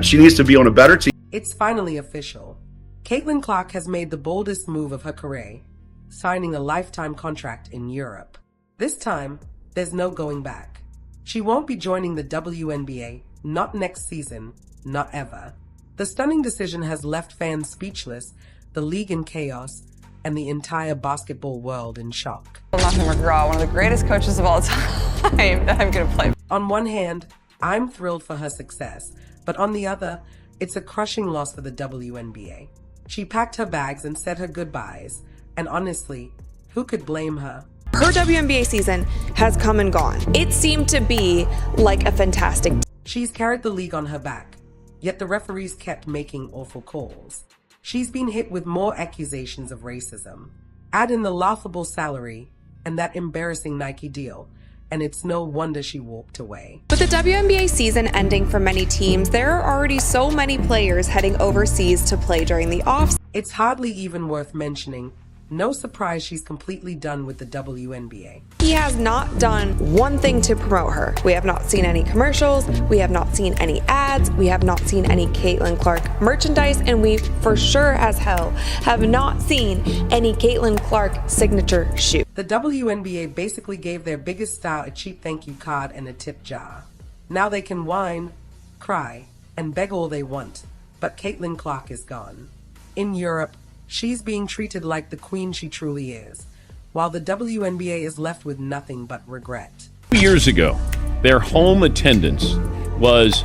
She needs to be on a better team. It's finally official. Caitlin Clark has made the boldest move of her career, signing a lifetime contract in Europe. This time, there's no going back. She won't be joining the WNBA, not next season, not ever. The stunning decision has left fans speechless, the league in chaos, and the entire basketball world in shock. Nothing McGraw, one of the greatest coaches of all time, that I'm going to play. On one hand, I'm thrilled for her success, but on the other, it's a crushing loss for the WNBA. She packed her bags and said her goodbyes, and honestly, who could blame her? Her WNBA season has come and gone. It seemed to be like a fantastic. She's carried the league on her back, yet the referees kept making awful calls. She's been hit with more accusations of racism. Add in the laughable salary and that embarrassing Nike deal, and it's no wonder she walked away. With the WNBA season ending for many teams, there are already so many players heading overseas to play during the off. It's hardly even worth mentioning. No surprise she's completely done with the WNBA. He has not done one thing to promote her. We have not seen any commercials, we have not seen any ads, we have not seen any Caitlin Clark merchandise, and we for sure as hell have not seen any Caitlin Clark signature shoe. The WNBA basically gave their biggest star a cheap thank you card and a tip jar. Now they can whine, cry, and beg all they want, but Caitlin Clark is gone. In Europe, she's being treated like the queen she truly is, while the WNBA is left with nothing but regret. 2 years ago, their home attendance was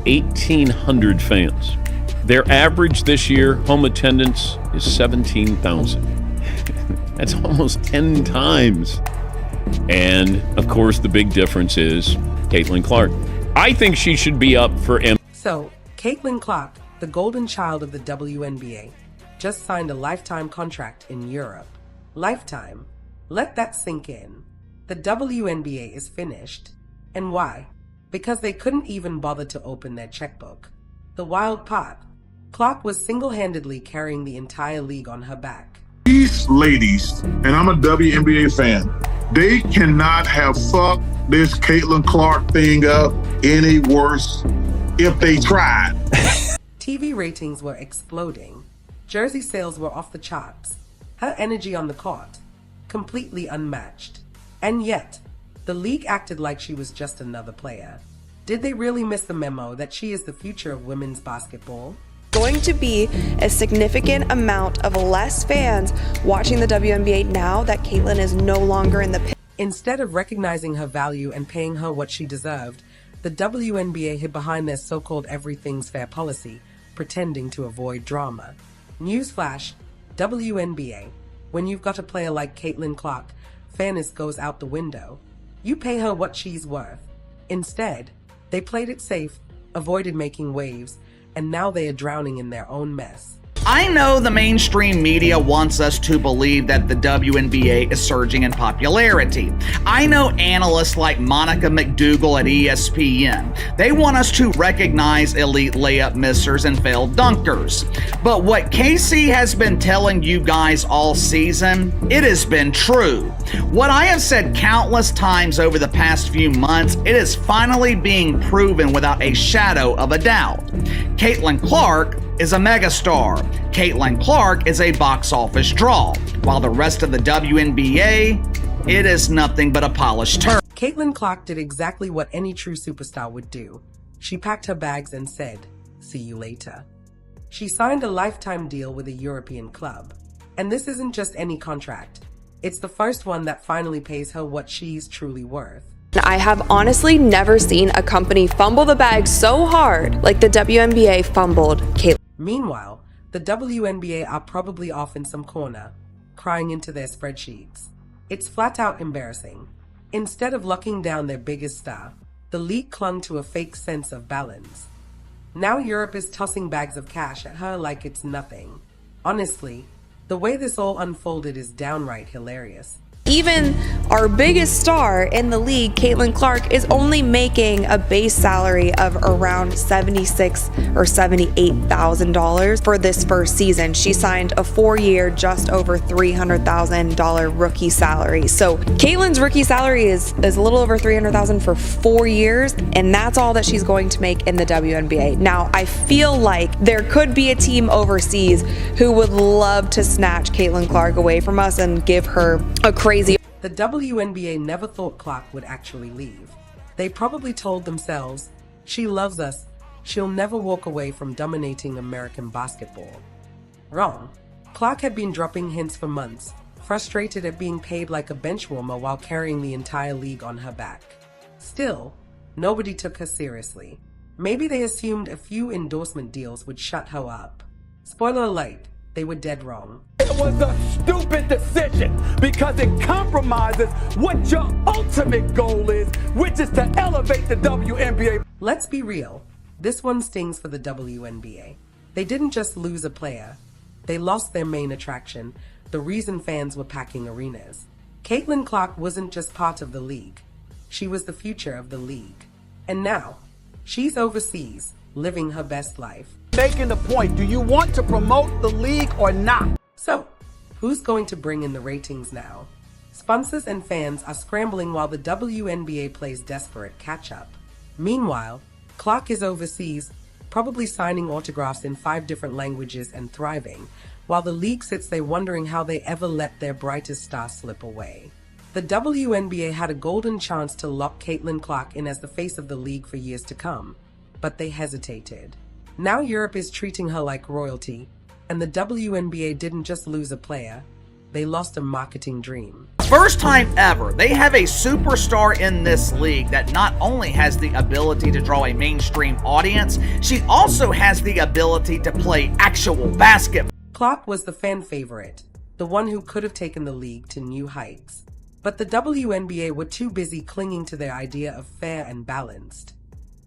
1,800 fans. Their average this year, home attendance, is 17,000. That's almost 10 times. And, of course, the big difference is Caitlin Clark. I think she should be up for So, Caitlin Clark, the golden child of the WNBA, just signed a lifetime contract in Europe. Lifetime. Let that sink in. The WNBA is finished. And why? Because they couldn't even bother to open their checkbook. The wild part, Clark was single-handedly carrying the entire league on her back. These ladies, and I'm a WNBA fan, they cannot have fucked this Caitlin Clark thing up any worse if they tried. TV ratings were exploding. Jersey sales were off the charts. Her energy on the court, completely unmatched. And yet, the league acted like she was just another player. Did they really miss the memo that she is the future of women's basketball? Going to be a significant amount of less fans watching the WNBA now that Caitlin is no longer in the picture. Instead of recognizing her value and paying her what she deserved, the WNBA hid behind their so-called everything's fair policy, pretending to avoid drama. Newsflash, WNBA, when you've got a player like Caitlin Clark, fairness goes out the window. You pay her what she's worth. Instead, they played it safe, avoided making waves, and now they are drowning in their own mess. I know the mainstream media wants us to believe that the WNBA is surging in popularity. I know analysts like Monica McDougal at ESPN. They want us to recognize elite layup missers and failed dunkers. But what Casey has been telling you guys all season, it has been true. What I have said countless times over the past few months, it is finally being proven without a shadow of a doubt. Caitlin Clark is a megastar. Caitlin Clark is a box office draw, while the rest of the WNBA, it is nothing but a polished turd. Caitlin Clark did exactly what any true superstar would do. She packed her bags and said, "See you later." She signed a lifetime deal with a European club. And this isn't just any contract. It's the first one that finally pays her what she's truly worth. I have honestly never seen a company fumble the bag so hard like the WNBA fumbled Caitlin. Meanwhile, the WNBA are probably off in some corner, crying into their spreadsheets. It's flat out embarrassing. Instead of locking down their biggest star, the league clung to a fake sense of balance. Now Europe is tossing bags of cash at her like it's nothing. Honestly, the way this all unfolded is downright hilarious. Even Our biggest star in the league, Caitlin Clark, is only making a base salary of around $76,000 or $78,000 for this first season. She signed a 4-year, just over $300,000 rookie salary. So Caitlin's rookie salary is a little over $300,000 for 4 years, and that's all that she's going to make in the WNBA. Now, I feel like there could be a team overseas who would love to snatch Caitlin Clark away from us and give her a crazy. The WNBA never thought Clark would actually leave. They probably told themselves, she loves us, she'll never walk away from dominating American basketball. Wrong. Clark had been dropping hints for months, frustrated at being paid like a benchwarmer while carrying the entire league on her back. Still, nobody took her seriously. Maybe they assumed a few endorsement deals would shut her up. Spoiler alert, they were dead wrong. It was a stupid decision because it compromises what your ultimate goal is, which is to elevate the WNBA. Let's be real, this one stings for the WNBA. They didn't just lose a player, they lost their main attraction, the reason fans were packing arenas. Caitlin Clark wasn't just part of the league, she was the future of the league. And now, she's overseas, living her best life. Making the point, do you want to promote the league or not? So, who's going to bring in the ratings now? Sponsors and fans are scrambling while the WNBA plays desperate catch-up. Meanwhile, Clark is overseas, probably signing autographs in 5 different languages and thriving, while the league sits there wondering how they ever let their brightest star slip away. The WNBA had a golden chance to lock Caitlin Clark in as the face of the league for years to come, but they hesitated. Now Europe is treating her like royalty, and the WNBA didn't just lose a player, they lost a marketing dream. First time ever, they have a superstar in this league that not only has the ability to draw a mainstream audience, she also has the ability to play actual basketball. Clark was the fan favorite, the one who could have taken the league to new heights. But the WNBA were too busy clinging to their idea of fair and balanced.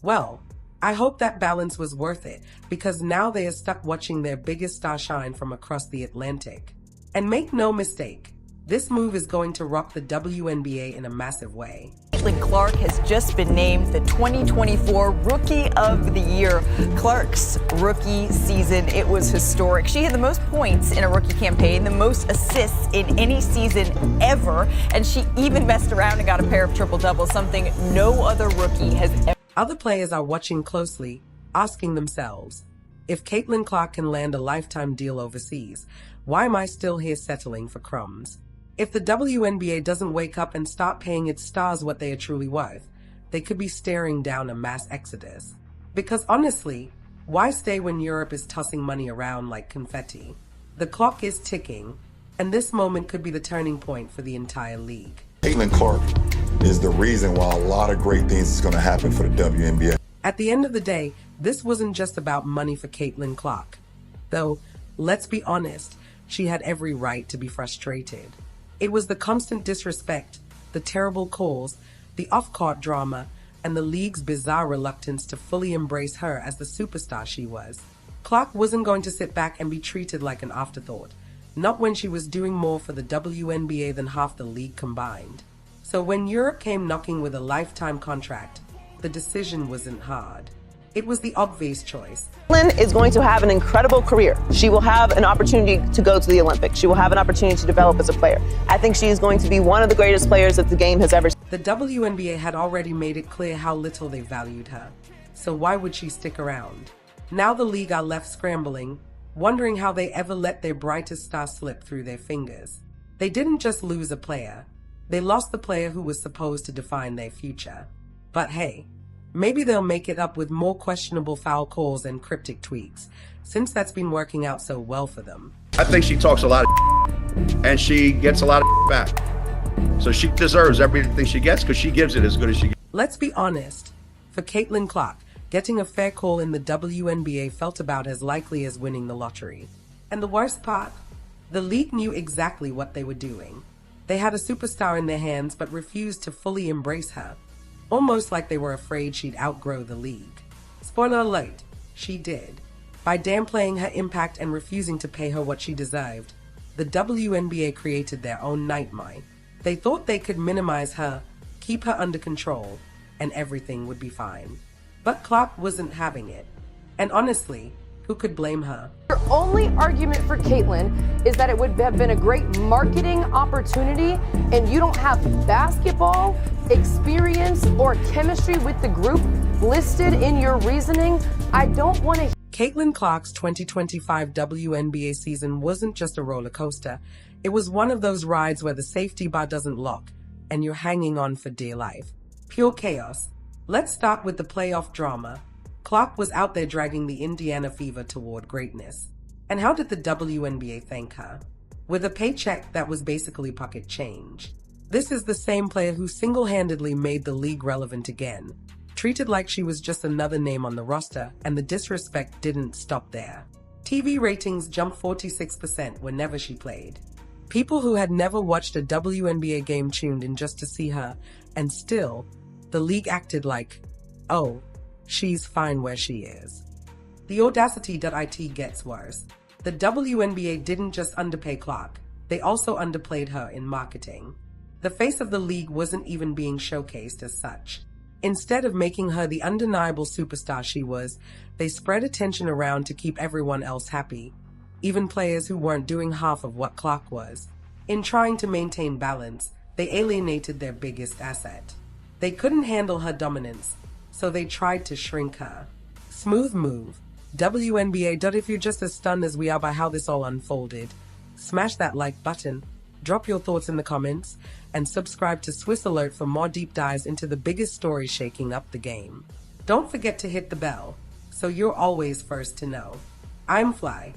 Well, I hope that balance was worth it, because now they are stuck watching their biggest star shine from across the Atlantic. And make no mistake, this move is going to rock the WNBA in a massive way. Caitlin Clark has just been named the 2024 Rookie of the Year. Clark's rookie season, it was historic. She had the most points in a rookie campaign, the most assists in any season ever, and she even messed around and got a pair of triple-doubles, something no other rookie has ever. Other players are watching closely, asking themselves, if Caitlin Clark can land a lifetime deal overseas, why am I still here settling for crumbs? If the WNBA doesn't wake up and start paying its stars what they are truly worth, they could be staring down a mass exodus. Because honestly, why stay when Europe is tossing money around like confetti? The clock is ticking, and this moment could be the turning point for the entire league. Caitlin Clark is the reason why a lot of great things is going to happen for the WNBA. At the end of the day, this wasn't just about money for Caitlin Clark. Though, let's be honest, she had every right to be frustrated. It was the constant disrespect, the terrible calls, the off-court drama, and the league's bizarre reluctance to fully embrace her as the superstar she was. Clark wasn't going to sit back and be treated like an afterthought, not when she was doing more for the WNBA than half the league combined. So when Europe came knocking with a lifetime contract, the decision wasn't hard. It was the obvious choice. Caitlin is going to have an incredible career. She will have an opportunity to go to the Olympics. She will have an opportunity to develop as a player. I think she is going to be one of the greatest players that the game has ever seen. The WNBA had already made it clear how little they valued her. So why would she stick around? Now the league are left scrambling, wondering how they ever let their brightest star slip through their fingers. They didn't just lose a player. They lost the player who was supposed to define their future. But hey, maybe they'll make it up with more questionable foul calls and cryptic tweets, since that's been working out so well for them. I think she talks a lot of and she gets a lot of back. So she deserves everything she gets because she gives it as good as she gets. Let's be honest. For Caitlin Clark, getting a fair call in the WNBA felt about as likely as winning the lottery. And the worst part? The league knew exactly what they were doing. They had a superstar in their hands but refused to fully embrace her, almost like they were afraid she'd outgrow the league. Spoiler alert, she did. By downplaying her impact and refusing to pay her what she deserved, the WNBA created their own nightmare, They thought they could minimize her, keep her under control, and everything would be fine. But Clark wasn't having it. And honestly, who could blame her? Your only argument for Caitlyn is that it would have been a great marketing opportunity, and you don't have basketball experience or chemistry with the group listed in your reasoning. I don't want to. Caitlin Clark's 2025 WNBA season wasn't just a roller coaster. It was one of those rides where the safety bar doesn't lock and you're hanging on for dear life. Pure chaos. Let's start with the playoff drama. Clark was out there dragging the Indiana Fever toward greatness. And how did the WNBA thank her? With a paycheck that was basically pocket change. This is the same player who single-handedly made the league relevant again, treated like she was just another name on the roster, and the disrespect didn't stop there. TV ratings jumped 46% whenever she played. People who had never watched a WNBA game tuned in just to see her, and still, the league acted like, oh, she's fine where she is. The audacity.it gets worse. The WNBA didn't just underpay Clark, they also underplayed her in marketing. The face of the league wasn't even being showcased as such. Instead of making her the undeniable superstar she was, they spread attention around to keep everyone else happy, even players who weren't doing half of what Clark was. In trying to maintain balance, they alienated their biggest asset. They couldn't handle her dominance, so they tried to shrink her. Smooth move. WNBA. If you're just as stunned as we are by how this all unfolded, smash that like button, drop your thoughts in the comments, and subscribe to Swiss Alert for more deep dives into the biggest stories shaking up the game. Don't forget to hit the bell, so you're always first to know. I'm Fly.